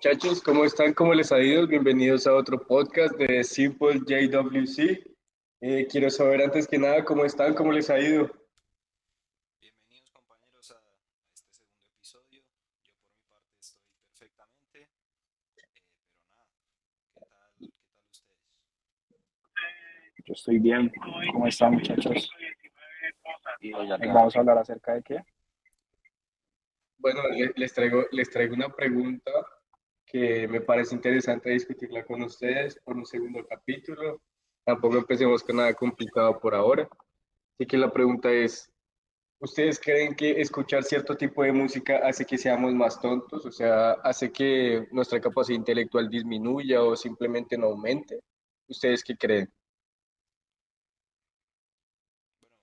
muchachos, ¿cómo están? ¿Cómo les ha ido? Bienvenidos a otro podcast de Simple JWC. Quiero saber antes que nada cómo están, cómo les ha ido. Bienvenidos compañeros a este segundo episodio. Yo por mi parte estoy perfectamente, pero nada, ¿qué tal ustedes? Yo estoy bien. ¿Cómo están, muchachos? Y hoy acá, Vamos a hablar acerca de qué. Bueno, les traigo una pregunta que me parece interesante discutirla con ustedes por un segundo capítulo. Tampoco empecemos con nada complicado por ahora. Así que la pregunta es, ¿ustedes creen que escuchar cierto tipo de música hace que seamos más tontos? O sea, ¿hace que nuestra capacidad intelectual disminuya o simplemente no aumente? ¿Ustedes qué creen? Bueno,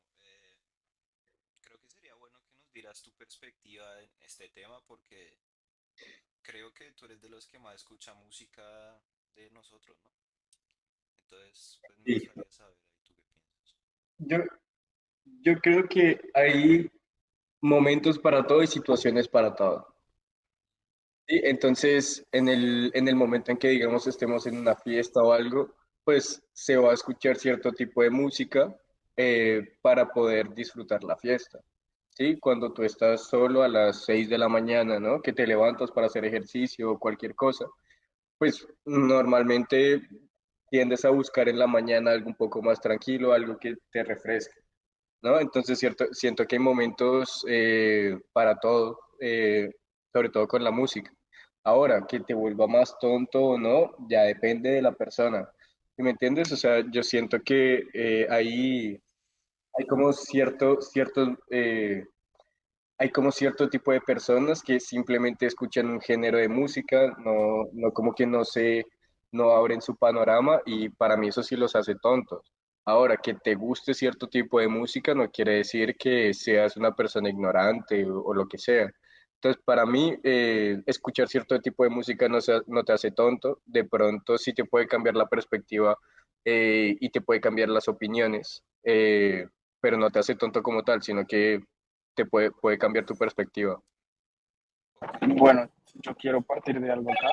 creo que sería bueno que nos dieras tu perspectiva en este tema porque creo que tú eres de los que más escucha música de nosotros, ¿no? Entonces, pues me Sí. gustaría saber ahí tú qué piensas. Yo, yo creo que hay momentos para todo y situaciones para todo. Sí, entonces, en el momento en que, digamos, estemos en una fiesta o algo, pues se va a escuchar cierto tipo de música para poder disfrutar la fiesta. ¿Sí? Cuando tú estás solo a las 6 de la mañana, ¿no? Que te levantas para hacer ejercicio o cualquier cosa, pues normalmente tiendes a buscar en la mañana algo un poco más tranquilo, algo que te refresque, ¿no? Entonces, siento que hay momentos para todo, sobre todo con la música. Ahora, que te vuelva más tonto o no, ya depende de la persona. ¿Sí? ¿Me entiendes? O sea, yo siento que hay como hay como cierto tipo de personas que simplemente escuchan un género de música, no como que no abren su panorama y para mí eso sí los hace tontos. Ahora, que te guste cierto tipo de música no quiere decir que seas una persona ignorante o lo que sea. Entonces, para mí, escuchar cierto tipo de música no te hace tonto, de pronto sí te puede cambiar la perspectiva y te puede cambiar las opiniones, pero no te hace tonto como tal, sino que puede cambiar tu perspectiva. Ok, Bueno, yo quiero partir de algo acá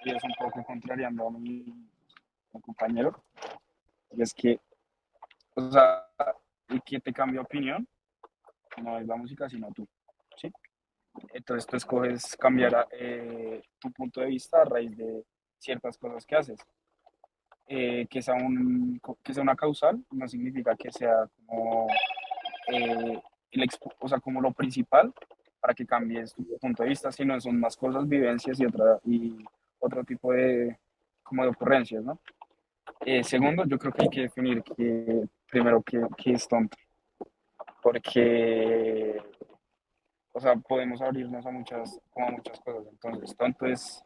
y es un poco contrariando a mi compañero. Y es que, o sea, el que te cambia opinión no es la música, sino tú. ¿Sí? Entonces tú escoges cambiar tu punto de vista a raíz de ciertas cosas que haces. Que sea una causal no significa que sea como o sea, como lo principal para que cambies tu punto de vista, sino son más cosas, vivencias y otro tipo de, como de ocurrencias, ¿no? Segundo, yo creo que hay que definir primero qué es tonto, porque, o sea, podemos abrirnos como a muchas cosas. Entonces, tonto es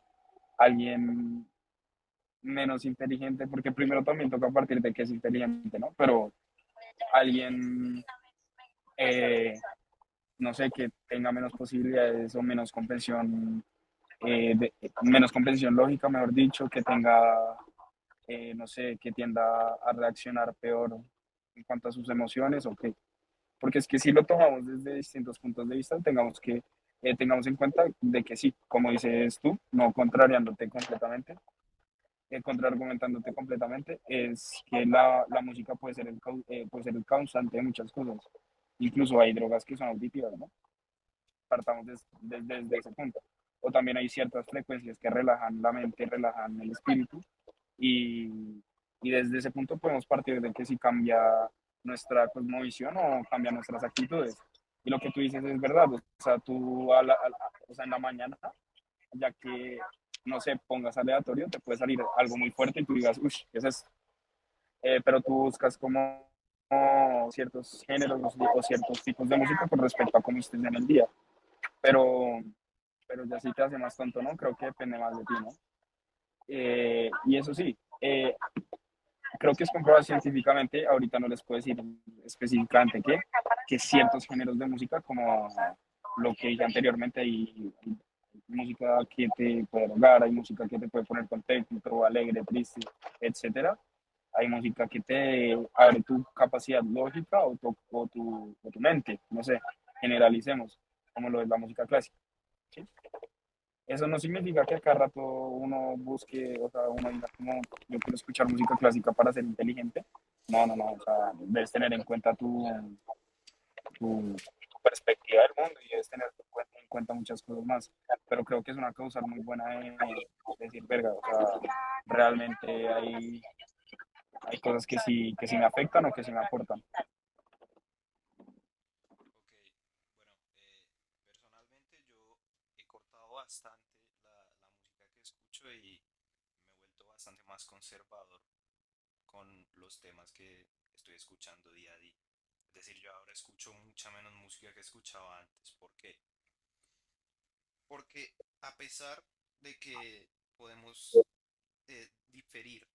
alguien menos inteligente, porque primero también toca partir de que es inteligente, ¿no? Pero alguien eh, no sé, que tenga menos posibilidades o menos comprensión lógica, mejor dicho, que tenga, no sé, que tienda a reaccionar peor en cuanto a sus emociones o qué. Porque es que si lo tomamos desde distintos puntos de vista, tengamos en cuenta de que sí, como dices tú, no contrariándote completamente, contraargumentándote completamente, es que la música puede ser el causante de muchas cosas. Incluso hay drogas que son auditivas, ¿no? Partamos desde ese punto. O también hay ciertas frecuencias que relajan la mente, relajan el espíritu y, y desde ese punto podemos partir de que si cambia nuestra cosmovisión o cambia nuestras actitudes. Y lo que tú dices es verdad, o sea, o sea, en la mañana, ya que, no sé, pongas aleatorio, te puede salir algo muy fuerte y tú digas, uy, ¿qué es eso? Pero tú buscas como ciertos géneros o ciertos tipos de música con respecto a cómo estés en el día pero, pero ya sí te hace más tonto, ¿no? Creo que depende más de ti, ¿no? Y eso sí, creo que es comprobado científicamente, ahorita no les puedo decir específicamente que ciertos géneros de música, como lo que dije anteriormente, hay música que te puede drogar, hay música que te puede poner contento, alegre, triste, etcétera. Hay música que te abre tu capacidad lógica o tu mente, no sé, generalicemos, como lo es la música clásica. ¿Sí? Eso no significa que a cada rato uno busque, o sea, uno diga como yo quiero escuchar música clásica para ser inteligente. No, no, no, o sea, debes tener en cuenta tu perspectiva del mundo y debes tener en cuenta muchas cosas más. Pero creo que es una causal muy buena de decir, verga, o sea, realmente hay cosas que sí me afectan o que sí me aportan. Ok, bueno, personalmente yo he cortado bastante la música que escucho y me he vuelto bastante más conservador con los temas que estoy escuchando día a día. Es decir, yo ahora escucho mucha menos música que escuchaba antes. ¿Por qué? Porque a pesar de que podemos diferir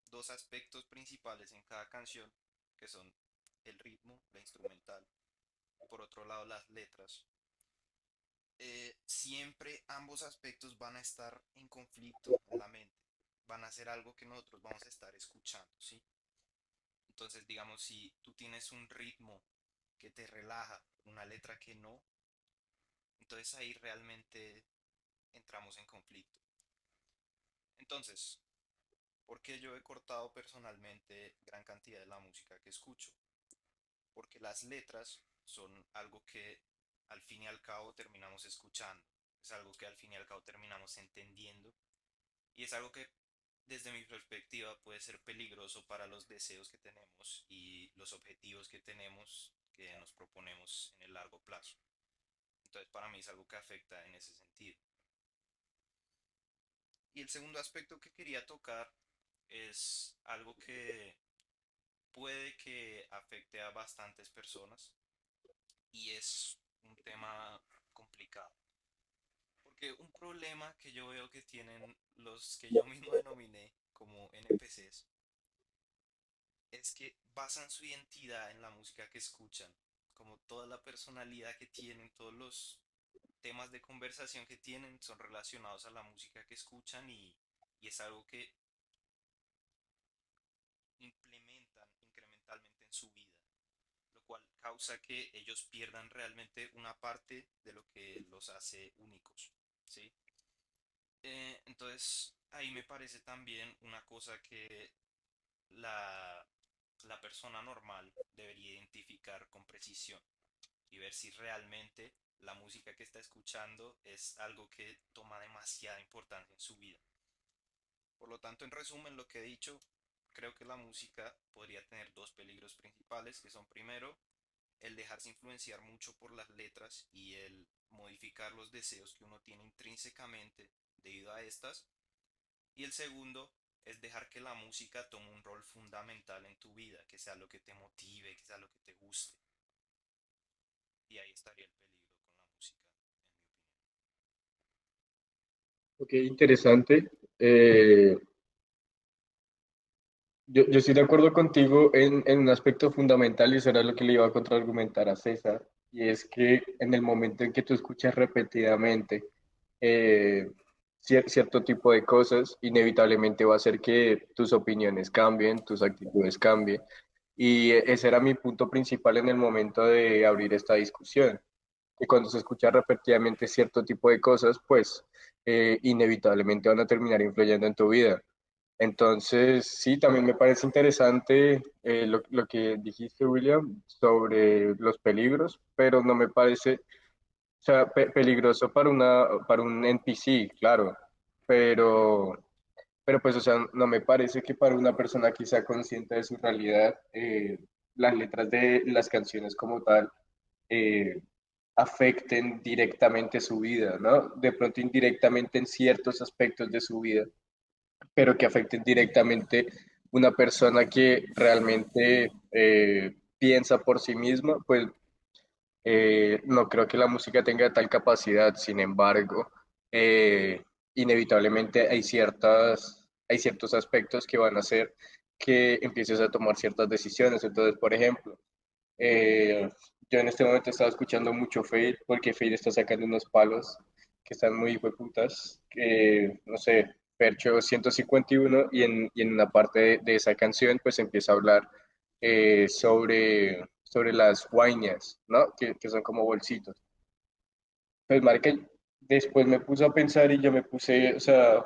dos aspectos principales en cada canción, que son el ritmo, la instrumental, y por otro lado las letras, siempre ambos aspectos van a estar en conflicto en la mente, van a ser algo que nosotros vamos a estar escuchando, ¿sí? Entonces, digamos, si tú tienes un ritmo que te relaja, una letra que no, entonces ahí realmente entramos en conflicto. Entonces, ¿por qué yo he cortado personalmente gran cantidad de la música que escucho? Porque las letras son algo que al fin y al cabo terminamos escuchando, es algo que al fin y al cabo terminamos entendiendo y es algo que desde mi perspectiva puede ser peligroso para los deseos que tenemos y los objetivos que tenemos que nos proponemos en el largo plazo. Entonces para mí es algo que afecta en ese sentido. Y el segundo aspecto que quería tocar es algo que puede que afecte a bastantes personas y es un tema complicado. Porque un problema que yo veo que tienen los que yo mismo denominé como NPCs es que basan su identidad en la música que escuchan, como toda la personalidad que tienen, todos los temas de conversación que tienen son relacionados a la música que escuchan y es algo que implementan incrementalmente en su vida, lo cual causa que ellos pierdan realmente una parte de lo que los hace únicos, ¿sí? Entonces, ahí me parece también una cosa que la, la persona normal debería identificar con precisión y ver si realmente la música que está escuchando es algo que toma demasiada importancia en su vida. Por lo tanto, en resumen, lo que he dicho, creo que la música podría tener dos peligros principales, que son primero, el dejarse influenciar mucho por las letras y el modificar los deseos que uno tiene intrínsecamente debido a estas. Y el segundo es dejar que la música tome un rol fundamental en tu vida, que sea lo que te motive, que sea lo que te guste. Y ahí estaría el peligro con la música, en mi opinión. Ok, interesante. Yo estoy de acuerdo contigo en un aspecto fundamental y eso era lo que le iba a contraargumentar a César, y es que en el momento en que tú escuchas repetidamente eh, cierto tipo de cosas, inevitablemente va a hacer que tus opiniones cambien, tus actitudes cambien, y ese era mi punto principal en el momento de abrir esta discusión, que cuando se escucha repetidamente cierto tipo de cosas, pues inevitablemente van a terminar influyendo en tu vida. Entonces, sí, también me parece interesante lo que dijiste, William, sobre los peligros, pero no me parece, o sea, peligroso para un NPC, claro, pero, pero pues, o sea, no me parece que para una persona que sea consciente de su realidad, las letras de las canciones como tal eh, afecten directamente su vida, ¿no? De pronto indirectamente en ciertos aspectos de su vida, pero que afecten directamente una persona que realmente piensa por sí misma, pues no creo que la música tenga tal capacidad. Sin embargo, eh, inevitablemente hay ciertos aspectos que van a hacer que empieces a tomar ciertas decisiones. Entonces, por ejemplo, eh, yo en este momento estaba escuchando mucho Fade porque Fade está sacando unos palos que están muy hijueputas, que no sé, Percho 151 y en una parte de esa canción pues empieza a hablar sobre las guainas, ¿no? Que son como bolsitos. Pues marica, después me puse a pensar y yo me puse, o sea,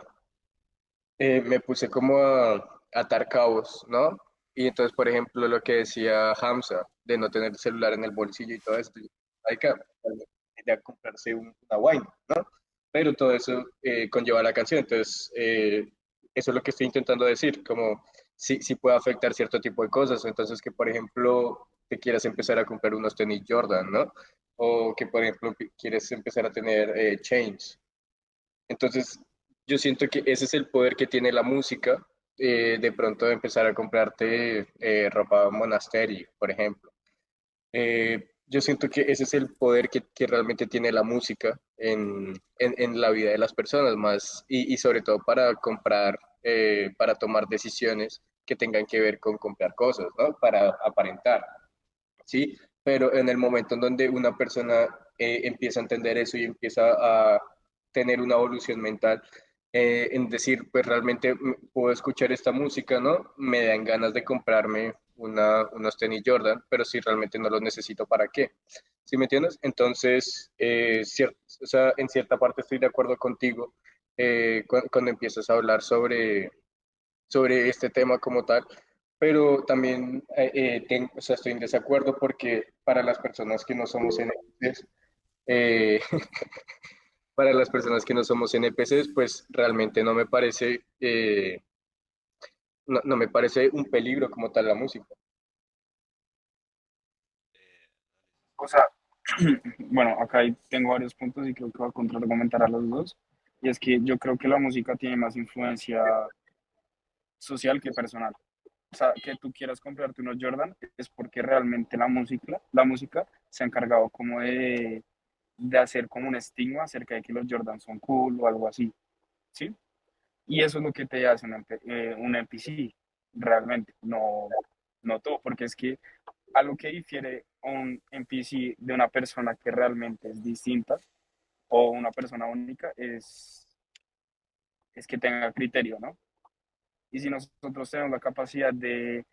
me puse como a atar cabos, ¿no? Y entonces, por ejemplo, lo que decía Hamza, de no tener el celular en el bolsillo y todo esto, hay que ya comprarse una wine, ¿no? Pero todo eso conlleva la canción, entonces eso es lo que estoy intentando decir, como si puede afectar cierto tipo de cosas, entonces que por ejemplo te quieras empezar a comprar unos tenis Jordan, ¿no? O que por ejemplo quieres empezar a tener chains, entonces, yo siento que ese es el poder que tiene la música, de pronto de empezar a comprarte ropa monasterio, por ejemplo. Yo siento que ese es el poder que realmente tiene la música en la vida de las personas, más y sobre todo para comprar, para tomar decisiones que tengan que ver con comprar cosas, ¿no? Para aparentar. ¿Sí? Pero en el momento en donde una persona empieza a entender eso y empieza a tener una evolución mental, en decir, pues realmente puedo escuchar esta música, ¿no? Me dan ganas de comprarme unos tenis Jordan, pero si realmente no los necesito, ¿para qué? ¿Sí me entiendes? Entonces, o sea, en cierta parte estoy de acuerdo contigo cuando empiezas a hablar sobre este tema como tal, pero también o sea, estoy en desacuerdo porque para las personas que no somos NPCs, eh, para las personas que no somos NPCs, pues realmente no me parece, no me parece un peligro como tal la música. O sea, bueno, acá tengo varios puntos y creo que voy a contraargumentar a los dos. Y es que yo creo que la música tiene más influencia social que personal. O sea, que tú quieras comprarte unos Jordan es porque realmente la música se ha encargado como de hacer como un estigma acerca de que los Jordan son cool o algo así, ¿sí? Y eso es lo que te hace un NPC, realmente, no todo, porque es que algo que difiere a un NPC de una persona que realmente es distinta o una persona única es que tenga criterio, ¿no? Y si nosotros tenemos la capacidad de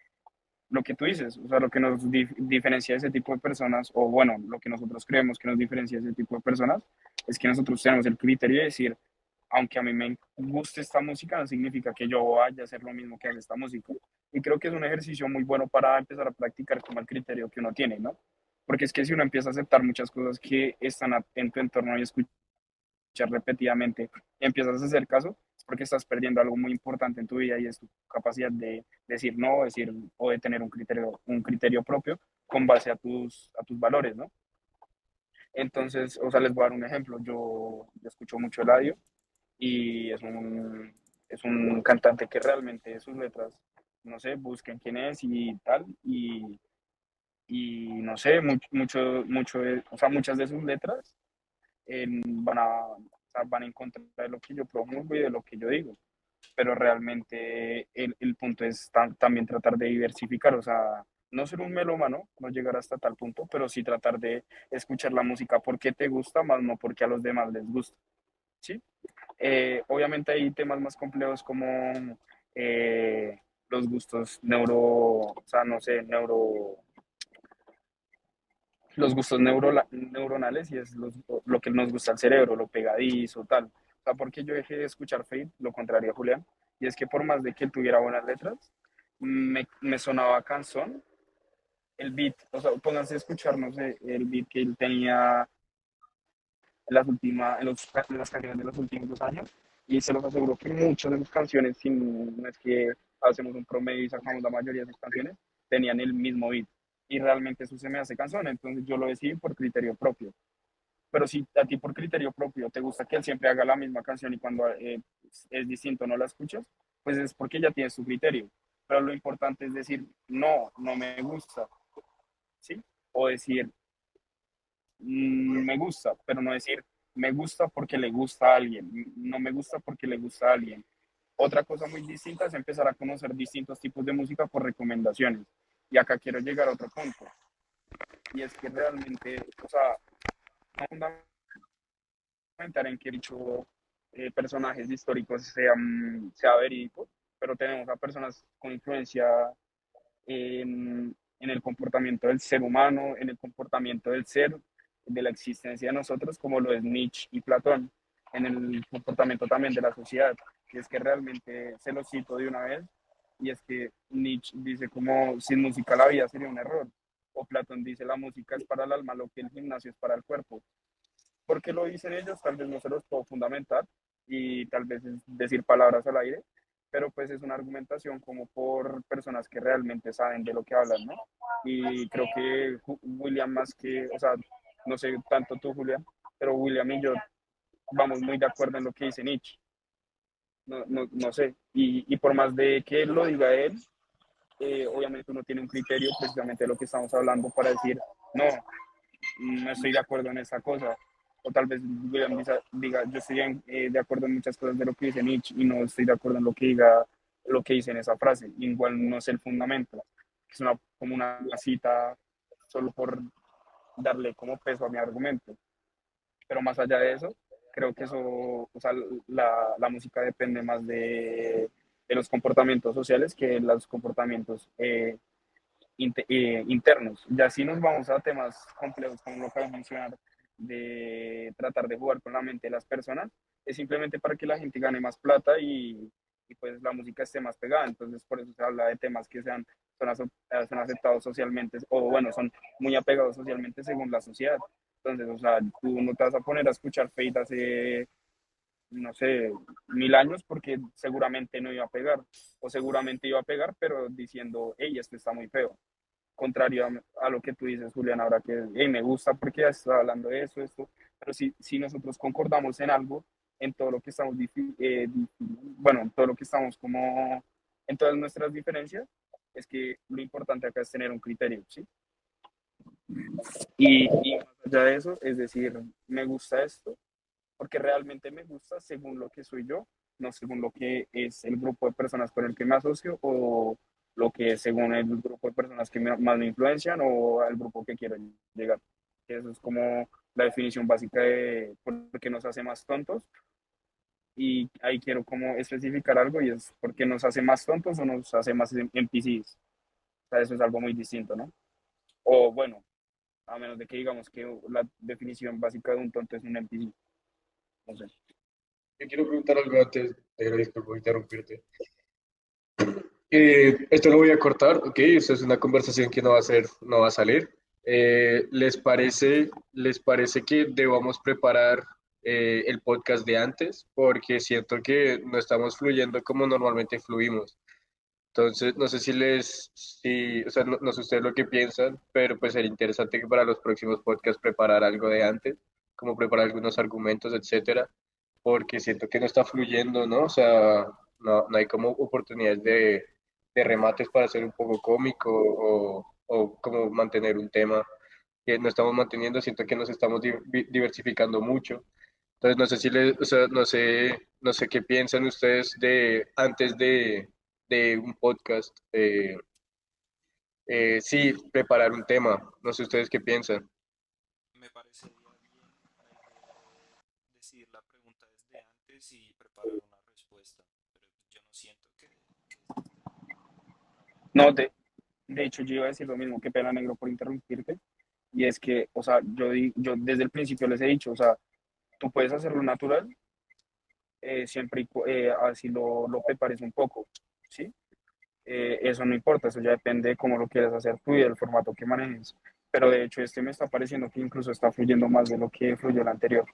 lo que tú dices, o sea, lo que nos diferencia de ese tipo de personas, o bueno, lo que nosotros creemos que nos diferencia de ese tipo de personas, es que nosotros tenemos el criterio de decir, aunque a mí me guste esta música, no significa que yo vaya a hacer lo mismo que hace esta música. Y creo que es un ejercicio muy bueno para empezar a practicar como el criterio que uno tiene, ¿no? Porque es que si uno empieza a aceptar muchas cosas que están en tu entorno y escuchar repetidamente y empiezas a hacer caso, es porque estás perdiendo algo muy importante en tu vida y es tu capacidad de decir no, decir o de tener un criterio propio con base a tus valores, ¿no? Entonces, o sea, les voy a dar un ejemplo. Yo escucho mucho Eladio y es un cantante que realmente sus letras, no sé, busquen quién es y tal, y no sé, o sea, muchas de sus letras van en contra de lo que yo promuevo y de lo que yo digo, pero realmente el punto es también tratar de diversificar, o sea, no ser un melómano, no llegar hasta tal punto, pero sí tratar de escuchar la música porque te gusta, más no porque a los demás les gusta, ¿sí? Obviamente hay temas más complejos como eh, los gustos o sea, no sé, los gustos neuronales y es lo que nos gusta al cerebro, lo pegadizo, tal. O sea, porque yo dejé de escuchar Fade, lo contrario a Julián, y es que por más de que él tuviera buenas letras, me sonaba cansón el beat, o sea, pónganse a escuchar, no sé, el beat que él tenía en las canciones de los últimos 2 años, y se los aseguro que muchas de sus canciones, si no es que hacemos un promedio y sacamos la mayoría de sus canciones, tenían el mismo beat. Y realmente eso se me hace cansón, entonces yo lo decidí por criterio propio. Pero si a ti por criterio propio te gusta que él siempre haga la misma canción y cuando es distinto no la escuchas, pues es porque ya tienes tu criterio. Pero lo importante es decir, no, no me gusta, ¿sí? O decir, me gusta, pero no decir, me gusta porque le gusta a alguien, no me gusta porque le gusta a alguien. Otra cosa muy distinta es empezar a conocer distintos tipos de música por recomendaciones. Y acá quiero llegar a otro punto, y es que realmente, o sea, no fundamental en que dicho personajes históricos sea verídico, pero tenemos a personas con influencia en el comportamiento del ser humano, en el comportamiento del ser, de la existencia de nosotros, como lo es Nietzsche y Platón, en el comportamiento también de la sociedad. Y es que realmente se lo cito de una vez, y es que Nietzsche dice como sin música la vida sería un error, o Platón dice la música es para el alma lo que el gimnasio es para el cuerpo. ¿Por qué lo dicen ellos? Tal vez no se los puedo fundamentar y tal vez es decir palabras al aire, pero pues es una argumentación como por personas que realmente saben de lo que hablan, ¿no? Y creo que William más que, o sea, no sé tanto tú, Julián, pero William y yo vamos muy de acuerdo en lo que dice Nietzsche. No sé. Y por más de que lo diga él, obviamente uno tiene un criterio precisamente de lo que estamos hablando para decir, no, no estoy de acuerdo en esa cosa. O tal vez William diga, yo estoy de acuerdo en muchas cosas de lo que dice Nietzsche y no estoy de acuerdo en lo que diga, lo que dice en esa frase. Igual no es el fundamento. Es como una cita solo por darle como peso a mi argumento. Pero más allá de eso, creo que eso, o sea, la música depende más de los comportamientos sociales que los comportamientos internos. Ya si nos vamos a temas complejos, como lo que acabo de mencionar, de tratar de jugar con la mente de las personas, es simplemente para que la gente gane más plata y pues la música esté más pegada. Entonces, por eso se habla de temas que son aceptados socialmente, o bueno, son muy apegados socialmente según la sociedad. Entonces, o sea, tú no te vas a poner a escuchar Fade hace, no sé, 1000 años porque seguramente no iba a pegar, o seguramente iba a pegar, pero diciendo, hey, esto está muy feo, contrario a lo que tú dices, Julián, ahora que hey, me gusta porque ya está hablando de eso, esto, pero si nosotros concordamos en algo, en todo lo que estamos, bueno, en todo lo que estamos como, en todas nuestras diferencias, es que lo importante acá es tener un criterio, ¿sí? Y más allá de eso, es decir, me gusta esto, porque realmente me gusta según lo que soy yo, no según lo que es el grupo de personas con el que me asocio o lo que es según el grupo de personas que más me influencian o al grupo que quiero llegar. Eso es como la definición básica de por qué nos hace más tontos y ahí quiero como especificar algo y es por qué nos hace más tontos o nos hace más NPCs. O sea, eso es algo muy distinto, ¿no? O bueno, a menos de que digamos que la definición básica de un tonto es un NPC. No sé. Yo quiero preguntar algo antes, te agradezco por interrumpirte. Esto lo voy a cortar, ok, esto es una conversación que no va a ser, no va a salir. ¿Les parece que debamos preparar el podcast de antes? Porque siento que no estamos fluyendo como normalmente fluimos. Entonces, no sé o sea, no sé ustedes lo que piensan, pero pues sería interesante que para los próximos podcasts preparar algo de antes, como preparar algunos argumentos, etcétera, porque siento que no está fluyendo, ¿no? O sea, no hay como oportunidades de remates para ser un poco cómico o como mantener un tema que no estamos manteniendo, siento que nos estamos diversificando mucho. Entonces, no sé o sea, no sé qué piensan ustedes de antes de un podcast. Sí, preparar un tema. No sé ustedes qué piensan. Me parecería bien la idea de decir la pregunta desde antes y preparar una respuesta, pero yo no siento que es este No, momento. de hecho, yo iba a decir lo mismo, qué pena negro por interrumpirte, y es que, o sea, yo desde el principio les he dicho, o sea, tú puedes hacerlo natural, siempre así lo prepares un poco, ¿sí? Eso no importa, eso ya depende de cómo lo quieras hacer tú y del formato que manejes, pero de hecho este me está pareciendo que incluso está fluyendo más de lo que fluyó el anterior.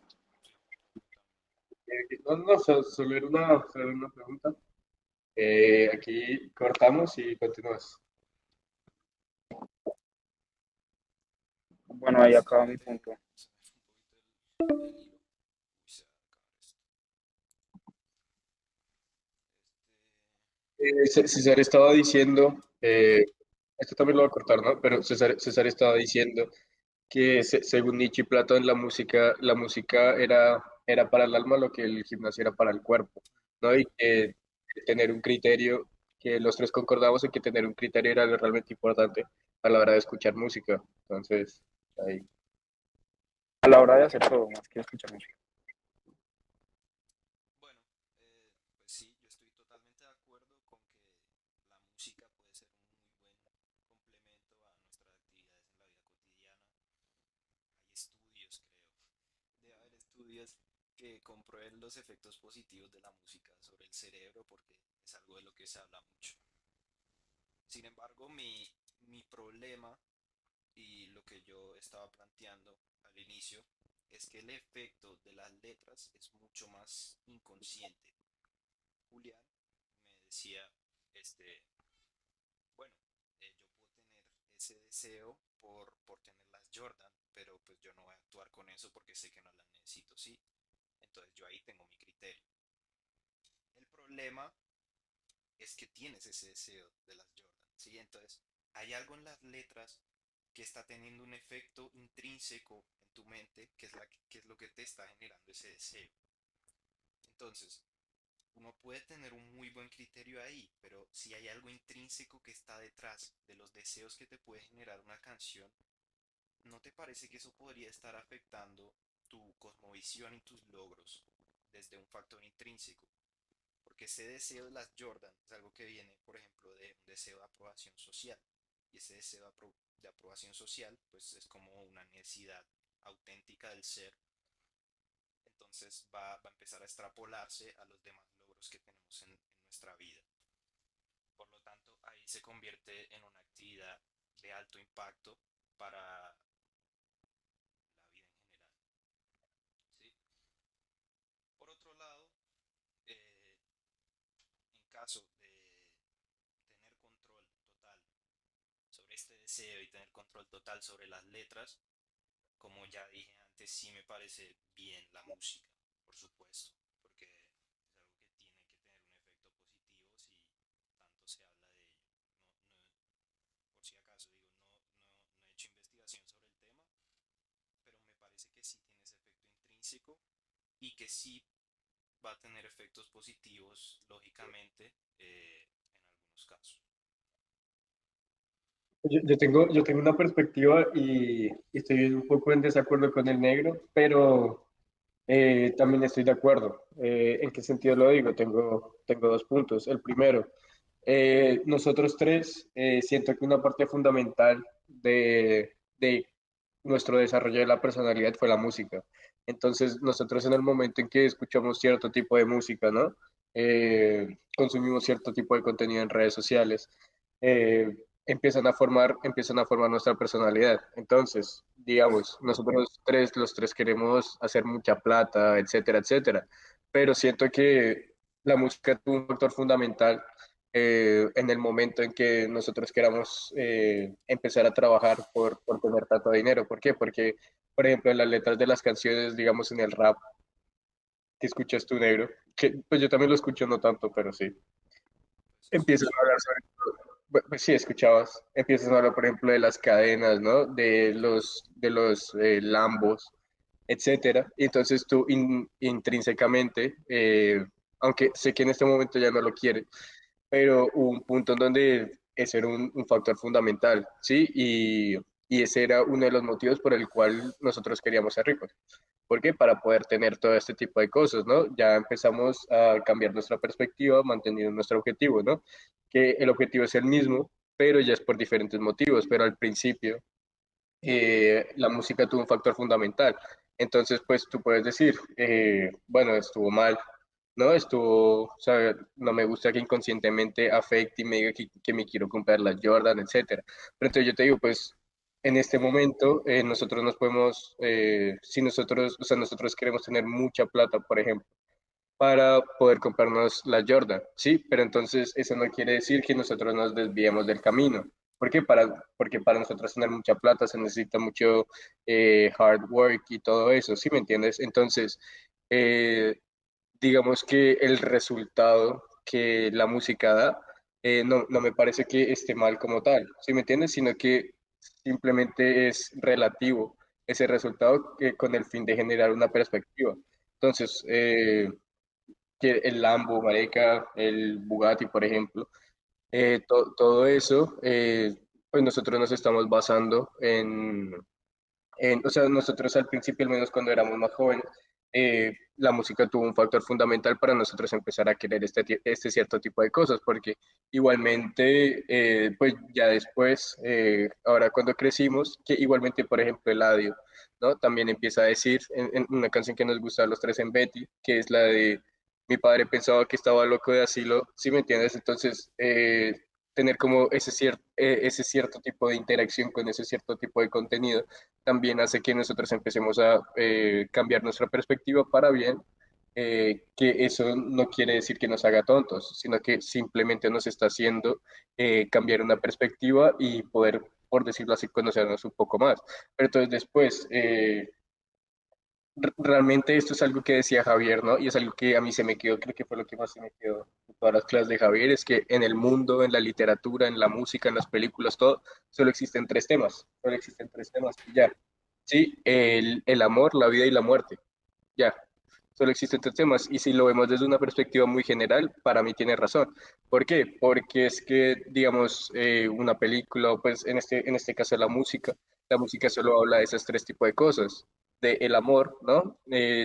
Sí, Solo era solo era una pregunta. Aquí cortamos y continúas. Bueno, ahí acaba mi espérate, punto. se me fue un poquito el hilo. Uy, se va a acabar esto. César estaba diciendo, esto también lo voy a cortar, ¿no? Pero César estaba diciendo que según Nietzsche y Platón la música era para el alma lo que el gimnasio era para el cuerpo, ¿no? Y que tener un criterio, que los tres concordamos en que tener un criterio era lo realmente importante a la hora de escuchar música. Entonces, ahí. A la hora de hacer todo, más que escuchar música. Bueno, pues sí, yo estoy totalmente de acuerdo con que la música puede ser un muy buen complemento a nuestras actividades en la vida cotidiana. Hay estudios estudios que comprueben los efectos positivos de la música sobre el cerebro porque es algo de lo que se habla mucho. Sin embargo, mi problema y lo que yo estaba planteando al inicio es que el efecto de las letras es mucho más inconsciente. Julián me decía, este, bueno, yo puedo tener ese deseo por tener las Jordan, pero pues yo no voy a actuar con eso porque sé que no las necesito, ¿sí? Entonces yo ahí tengo mi criterio. El problema es que tienes ese deseo de las Jordan, ¿sí? Entonces hay algo en las letras que está teniendo un efecto intrínseco en tu mente, que es lo que te está generando ese deseo. Entonces, uno puede tener un muy buen criterio ahí, pero si hay algo intrínseco que está detrás de los deseos que te puede generar una canción, ¿no te parece que eso podría estar afectando tu cosmovisión y tus logros desde un factor intrínseco? Porque ese deseo de las Jordan es algo que viene, por ejemplo, de un deseo de aprobación social. Y ese deseo de aprobación social, pues es como una necesidad auténtica del ser. Entonces va a empezar a extrapolarse a los demás logros que tenemos en nuestra vida. Por lo tanto, ahí se convierte en una actividad de alto impacto para la vida en general. ¿Sí? Por otro lado, en caso de tener control total sobre este deseo y tener control total sobre las letras, como ya dije antes, sí me parece bien la música, por supuesto, porque es algo que tiene que tener un efecto positivo si tanto se habla de ello. Por si acaso digo, no he hecho investigación sobre el tema, pero me parece que sí tiene ese efecto intrínseco y que sí va a tener efectos positivos, lógicamente, en algunos casos. Yo tengo una perspectiva y estoy un poco en desacuerdo con el negro, pero también estoy de acuerdo. ¿En qué sentido lo digo? Tengo dos puntos. El primero, nosotros tres, siento que una parte fundamental de nuestro desarrollo de la personalidad fue la música. Entonces, nosotros en el momento en que escuchamos cierto tipo de música, ¿no? Consumimos cierto tipo de contenido en redes sociales, empiezan a formar nuestra personalidad. Entonces, digamos, nosotros tres, los tres queremos hacer mucha plata, etcétera, etcétera. Pero siento que la música tuvo un factor fundamental en el momento en que nosotros queramos empezar a trabajar por tener tanto dinero. ¿Por qué? Porque, por ejemplo, en las letras de las canciones, digamos en el rap, que escuchas tú, negro, que pues yo también lo escucho, no tanto, pero sí. Pues Empiezan a escucho. hablar sobre, bueno, pues sí, escuchabas, empiezan a hablar, por ejemplo, de las cadenas, ¿no? De los Lambos, etcétera. Y entonces tú intrínsecamente, aunque sé que en este momento ya no lo quiere, pero hubo un punto en donde ese era un factor fundamental, ¿sí? Y ese era uno de los motivos por el cual nosotros queríamos ser ricos. ¿Por qué? Para poder tener todo este tipo de cosas, ¿no? Ya empezamos a cambiar nuestra perspectiva manteniendo nuestro objetivo, ¿no? Que el objetivo es el mismo, pero ya es por diferentes motivos, pero al principio la música tuvo un factor fundamental. Entonces, pues tú puedes decir, bueno, estuvo mal, ¿no? O sea, no me gusta que inconscientemente afecte y me diga que me quiero comprar la Jordan, etcétera. Pero entonces yo te digo, pues en este momento nosotros nos podemos, si nosotros, o sea, nosotros queremos tener mucha plata, por ejemplo, para poder comprarnos la Jordan, ¿sí? Pero entonces eso no quiere decir que nosotros nos desviemos del camino. ¿Por qué? Porque para nosotros tener mucha plata se necesita mucho hard work y todo eso, ¿sí me entiendes? Entonces, eh, digamos que el resultado que la música da no me parece que esté mal como tal, ¿sí me entiendes? Sino que simplemente es relativo ese resultado con el fin de generar una perspectiva. Entonces, que el Lambo, marica, el Bugatti, por ejemplo, todo eso, pues nosotros nos estamos basando o sea, nosotros al principio, al menos cuando éramos más jóvenes, la música tuvo un factor fundamental para nosotros empezar a querer este cierto tipo de cosas, porque igualmente, pues ya después, ahora cuando crecimos, que igualmente, por ejemplo, Eladio, ¿no? También empieza a decir en una canción que nos gusta a los tres en Betty, que es la de mi padre pensaba que estaba loco de asilo, ¿sí me entiendes? Entonces, tener como ese cierto tipo de interacción con ese cierto tipo de contenido también hace que nosotros empecemos a cambiar nuestra perspectiva para bien, que eso no quiere decir que nos haga tontos, sino que simplemente nos está haciendo cambiar una perspectiva y poder, por decirlo así, conocernos un poco más. Pero entonces después, realmente esto es algo que decía Javier, ¿no? Y es algo que a mí se me quedó, creo que fue lo que más se me quedó de todas las clases de Javier, es que en el mundo, en la literatura, en la música, en las películas, todo, solo existen tres temas, solo existen tres temas, y ya. Sí, el amor, la vida y la muerte, ya. Solo existen tres temas, y si lo vemos desde una perspectiva muy general, para mí tiene razón. ¿Por qué? Porque es que, digamos, una película, o pues en este caso la música solo habla de esos tres tipos de cosas de el amor, ¿no?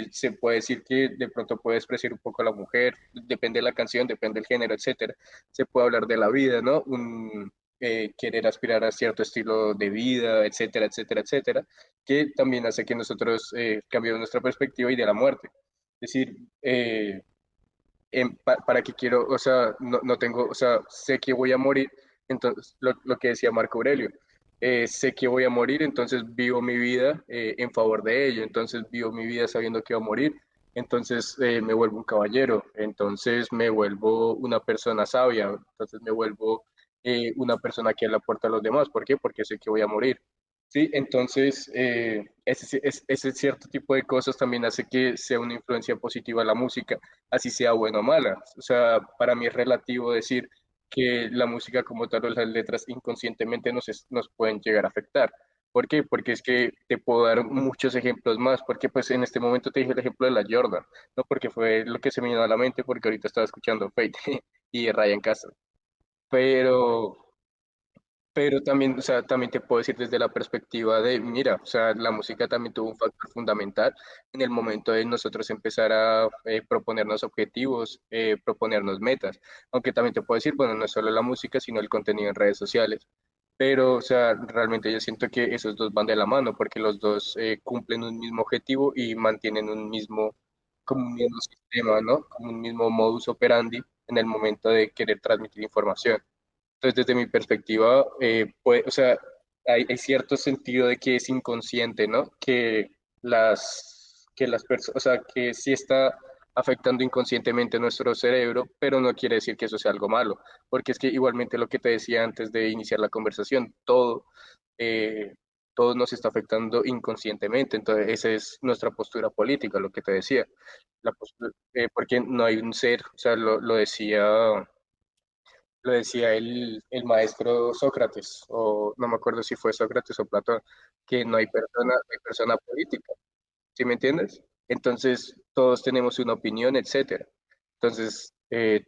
Se puede decir que de pronto puede expresar un poco a la mujer, depende de la canción, depende del género, etcétera. Se puede hablar de la vida, ¿no? Querer aspirar a cierto estilo de vida, etcétera, etcétera, etcétera, que también hace que nosotros cambiemos nuestra perspectiva y de la muerte. Es decir, para qué quiero, o sea, no tengo, o sea, sé que voy a morir, entonces, lo que decía Marco Aurelio, sé que voy a morir, entonces vivo mi vida en favor de ello, entonces vivo mi vida sabiendo que voy a morir, entonces me vuelvo un caballero, entonces me vuelvo una persona sabia, entonces me vuelvo una persona que le aporta a los demás, ¿por qué? Porque sé que voy a morir. Sí, entonces ese cierto tipo de cosas también hace que sea una influencia positiva la música, así sea buena o mala. O sea, para mí es relativo decir que la música como tal o las letras inconscientemente nos pueden llegar a afectar. ¿Por qué? Porque es que te puedo dar muchos ejemplos más, porque pues en este momento te dije el ejemplo de la Jordan, no porque fue lo que se me vino a la mente, porque ahorita estaba escuchando Fate y Ryan Castro. Pero también, o sea, también te puedo decir desde la perspectiva de, mira, o sea, la música también tuvo un factor fundamental en el momento de nosotros empezar a proponernos objetivos, proponernos metas. Aunque también te puedo decir, bueno, no es solo la música, sino el contenido en redes sociales. Pero, o sea, realmente yo siento que esos dos van de la mano, porque los dos cumplen un mismo objetivo y mantienen como un mismo sistema, ¿no? Como un mismo modus operandi en el momento de querer transmitir información. Entonces, desde mi perspectiva, o sea, hay cierto sentido de que es inconsciente, ¿no? Que las personas, o sea, que sí está afectando inconscientemente nuestro cerebro, pero no quiere decir que eso sea algo malo, porque es que igualmente lo que te decía antes de iniciar la conversación, eh, todo nos está afectando inconscientemente, entonces esa es nuestra postura política, lo que te decía, porque no hay un ser, o sea, lo decía el maestro Sócrates, o no me acuerdo si fue Sócrates o Platón, que no hay persona política, ¿sí me entiendes? Entonces, todos tenemos una opinión, etcétera. Entonces,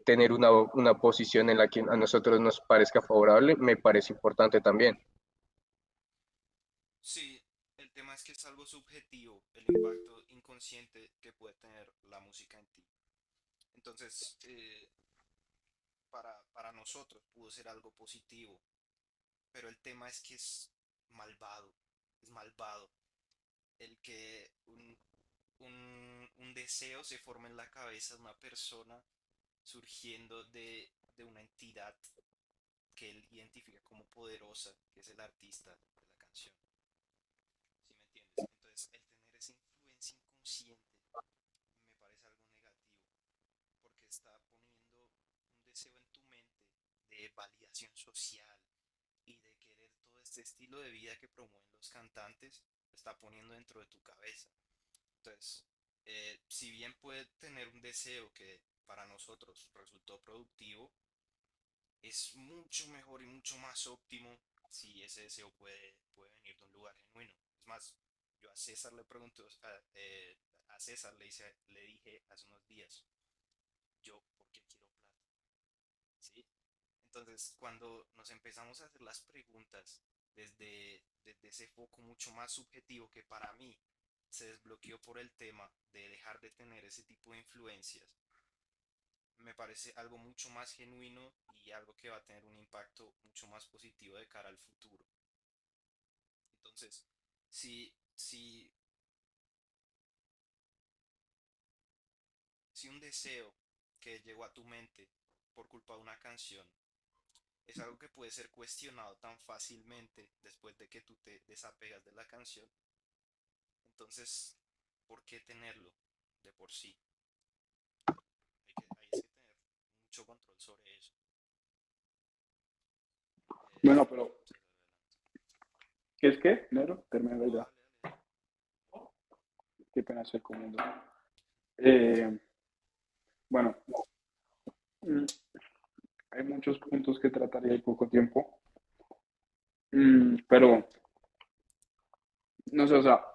tener una posición en la que a nosotros nos parezca favorable me parece importante también. Sí, el tema es que es algo subjetivo, el impacto inconsciente que puede tener la música en ti. Entonces, para nosotros pudo ser algo positivo, pero el tema es que es malvado el que un deseo se forme en la cabeza de una persona surgiendo de una entidad que él identifica como poderosa, que es el artista de la canción. ¿Sí me entiendes? Entonces, el tener esa influencia inconsciente me parece algo negativo, porque está poniendo un deseo en tu mente de validación social y de querer todo este estilo de vida que promueven los cantantes, lo está poniendo dentro de tu cabeza. Entonces, si bien puede tener un deseo que para nosotros resultó productivo, es mucho mejor y mucho más óptimo si ese deseo puede venir de un lugar genuino. Es más, yo a César le pregunto, a César le dije hace unos días, yo, ¿por qué quiero plata? ¿Sí? Entonces, cuando nos empezamos a hacer las preguntas desde ese foco mucho más subjetivo que para mí se desbloqueó por el tema de dejar de tener ese tipo de influencias, me parece algo mucho más genuino y algo que va a tener un impacto mucho más positivo de cara al futuro. Entonces, si si un deseo que llegó a tu mente por culpa de una canción es algo que puede ser cuestionado tan fácilmente después de que tú te desapegas de la canción, entonces, ¿por qué tenerlo de por sí? Hay es que tener mucho control sobre eso. Bueno, pero Sí, ¿qué es qué? Nero, termina la no, idea. dale, dale. Qué pena ser común. Eh, bueno, mm, hay muchos puntos que tratar y hay poco tiempo. Pero, no sé, o sea,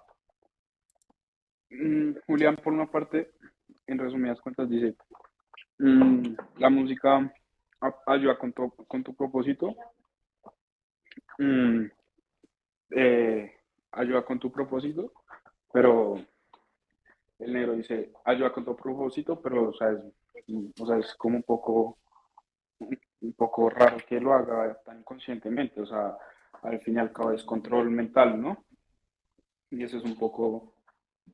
Julián, por una parte, en resumidas cuentas, dice, la música ayuda con tu propósito, mm, eh, ayuda con tu propósito, pero el negro dice, ayuda con tu propósito, pero, o sea, es como un poco raro que lo haga tan conscientemente, o sea, al fin y al cabo es control mental, ¿no? Y eso es un poco,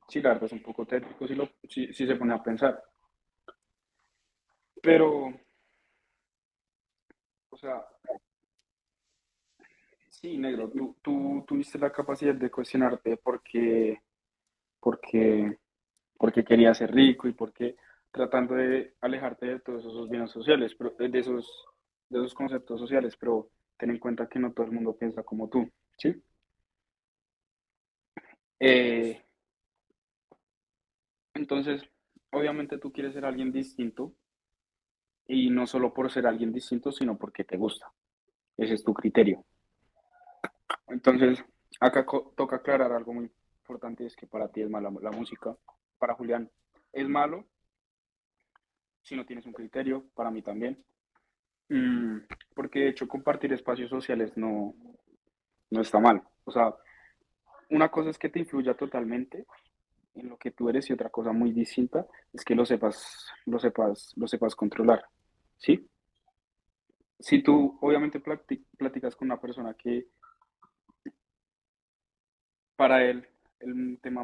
sí, la verdad es un poco tétrico si se pone a pensar. Pero, o sea, sí, negro, tú tuviste la capacidad de cuestionarte porque, porque querías ser rico y porque tratando de alejarte de todos esos bienes sociales, de esos conceptos sociales, pero ten en cuenta que no todo el mundo piensa como tú, ¿sí? Eh, entonces, obviamente tú quieres ser alguien distinto y no solo por ser alguien distinto, sino porque te gusta. Ese es tu criterio. Entonces, acá toca aclarar algo muy importante, es que para ti es mala la música, para Julián es malo si no tienes un criterio, para mí también. Mm, porque de hecho compartir espacios sociales no está mal. O sea, una cosa es que te influya totalmente en lo que tú eres y otra cosa muy distinta es que lo sepas controlar. ¿Sí? Si tú obviamente platicas con una persona que para él el tema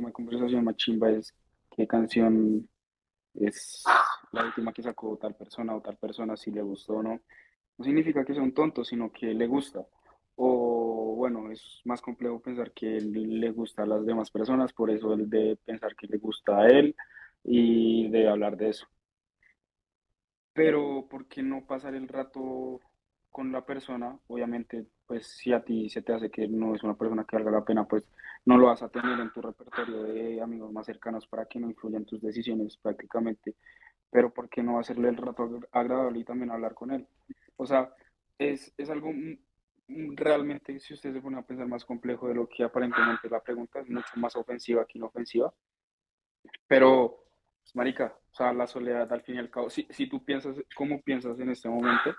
de conversación más chimba es qué canción es la última que sacó tal persona, si le gustó o no. No significa que sea un tonto, sino que le gusta. O bueno, es más complejo pensar que le gusta a las demás personas, por eso él debe pensar que le gusta a él y debe hablar de eso. Pero, ¿por qué no pasar el rato con la persona? Obviamente, pues si a ti se te hace que no es una persona que valga la pena, pues no lo vas a tener en tu repertorio de amigos más cercanos para que no influya en tus decisiones prácticamente. Pero ¿por qué no hacerle el rato agradable y también hablar con él? O sea, es algo realmente, si usted se pone a pensar, más complejo de lo que aparentemente la pregunta es mucho más ofensiva que inofensiva. Pero, pues, marica, o sea, la soledad al fin y al cabo, si tú piensas, ¿cómo piensas en este momento?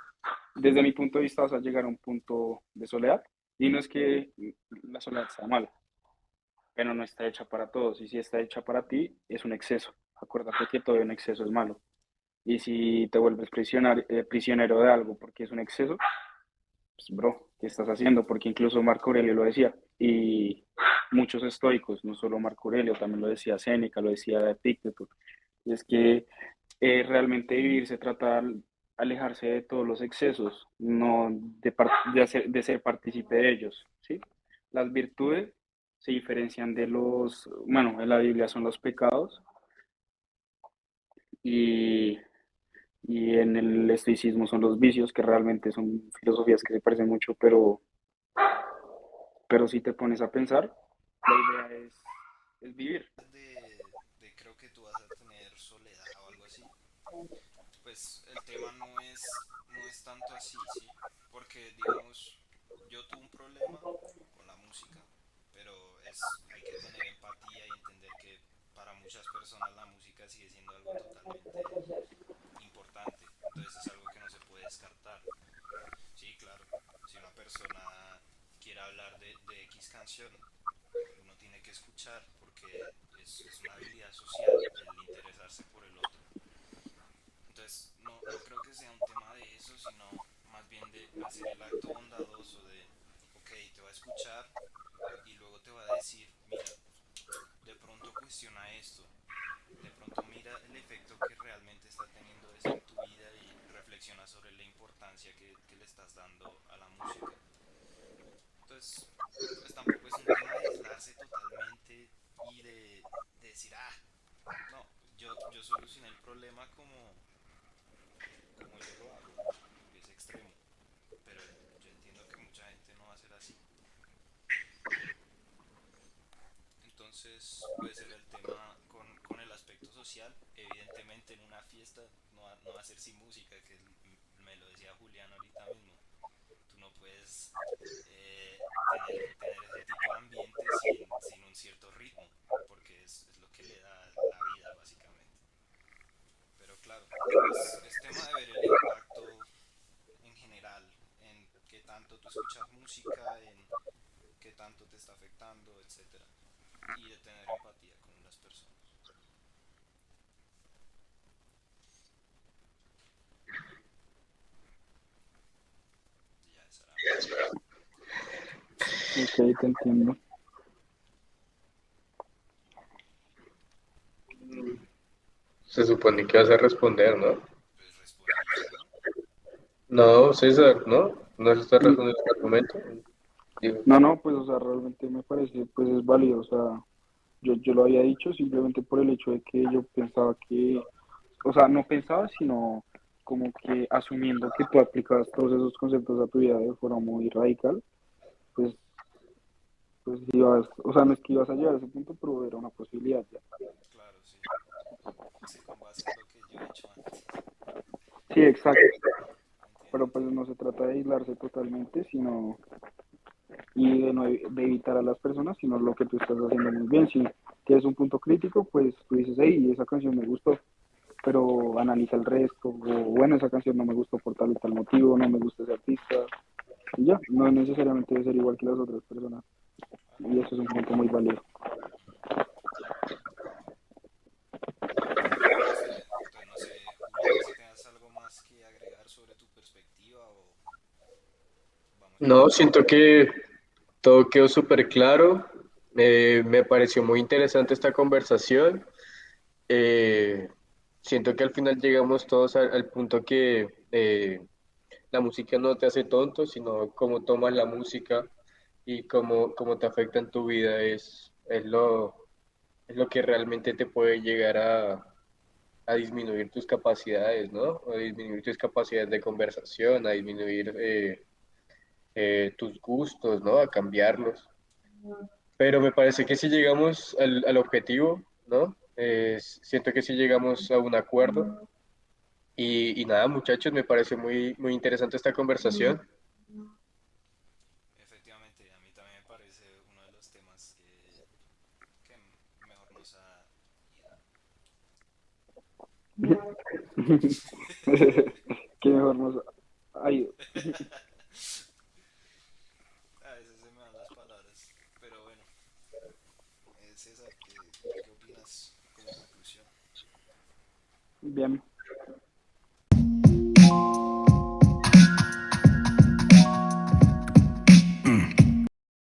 Desde mi punto de vista vas a llegar a un punto de soledad y no es que la soledad sea mala, pero no está hecha para todos y si está hecha para ti es un exceso. Acuérdate que todo en exceso es malo. Y si te vuelves prisionero de algo porque es un exceso, pues bro, ¿qué estás haciendo? Porque incluso Marco Aurelio lo decía. Y muchos estoicos, no solo Marco Aurelio, también lo decía Séneca, lo decía Epicteto. Y es que realmente vivir se trata de alejarse de todos los excesos, no de ser partícipe de ellos, ¿sí? Las virtudes se diferencian de bueno, en la Biblia son los pecados y en el estoicismo son los vicios, que realmente son filosofías que se parecen mucho, pero si te pones a pensar, la idea es vivir. Creo que tú vas a tener soledad o algo así. Pues el tema no es tanto así, ¿sí? Porque, digamos, yo tuve un problema con la música, pero hay que tener empatía y entender que para muchas personas la música sigue siendo algo totalmente importante. Entonces es algo que no se puede descartar. Sí, claro. Si una persona quiere hablar de X canción, uno tiene que escuchar porque es una habilidad social el interesarse por el otro. Entonces, no creo que sea un tema de eso, sino más bien de hacer el acto bondadoso de, ok, te va a escuchar y luego te va a decir, mira, de pronto cuestiona esto, de pronto mira reflexionas sobre la importancia que le estás dando a la música. Entonces, pues tampoco es un tema de aislarse totalmente y de decir, ah, no, yo solucioné el problema como yo lo hago, porque es extremo. Pero yo entiendo que mucha gente no va a ser así. Entonces puede ser el tema con el aspecto social. Evidentemente en una fiesta no va a ser sin música, que me lo decía Julián ahorita mismo. Tú no puedes tener ese tipo de ambiente sin un cierto ritmo, porque es lo que le da la vida básicamente. Pero claro, es tema de ver el impacto en general, en qué tanto tú escuchas música, en qué tanto te está afectando, etcétera, y de tener empatía con las personas. Y ya esa era mi Ok, opinión. te entiendo. Se supone que vas a responder, ¿no? Pues respondí yo, ¿no? No, César, ¿no? ¿No se está Mm, respondiendo el argumento? Digo, No, no, pues, o sea, realmente me parece, pues es válido, o sea, yo lo había dicho simplemente por el hecho de que yo pensaba que, o sea, no pensaba, sino como que asumiendo que tú aplicabas todos esos conceptos a tu vida de forma muy radical, pues, pues ibas, o sea, no es que ibas a llegar a ese punto, pero era una posibilidad ya. Claro, sí. Sí, con base en lo que yo he hecho antes. Sí, exacto, Entiendo, pero pues entiendo. no se trata de aislarse totalmente, sino, y de, no, de evitar a las personas, sino lo que tú estás haciendo muy bien. Si tienes un punto crítico, pues tú dices, hey, esa canción me gustó, pero analiza el resto, o bueno, esa canción no me gustó por tal y tal motivo, no me gusta ese artista, y ya, no necesariamente debe ser igual que las otras personas, Claro. y eso es un punto muy válido. Entonces no sé, Julián, si tengas algo más que agregar sobre tu perspectiva o vamos ya no, cerrando. siento que todo quedó súper claro. Me pareció muy interesante esta conversación. Eh, Siento que al final llegamos todos al punto que la música no te hace tonto, sino cómo tomas la música y cómo te afecta en tu vida es lo que realmente te puede llegar a disminuir tus capacidades, ¿no? A disminuir tus capacidades de conversación, a disminuir tus gustos, ¿no? A cambiarlos. Pero me parece que si llegamos al objetivo, ¿no? Siento que si llegamos a un acuerdo. Y nada, muchachos, me pareció muy interesante esta conversación. Efectivamente, a mí también me parece uno de los temas que mejor nos ha ido. Qué mejor nos ha ido. A veces se me dan las palabras, pero bueno, César, ¿qué opinas como conclusión? Bien,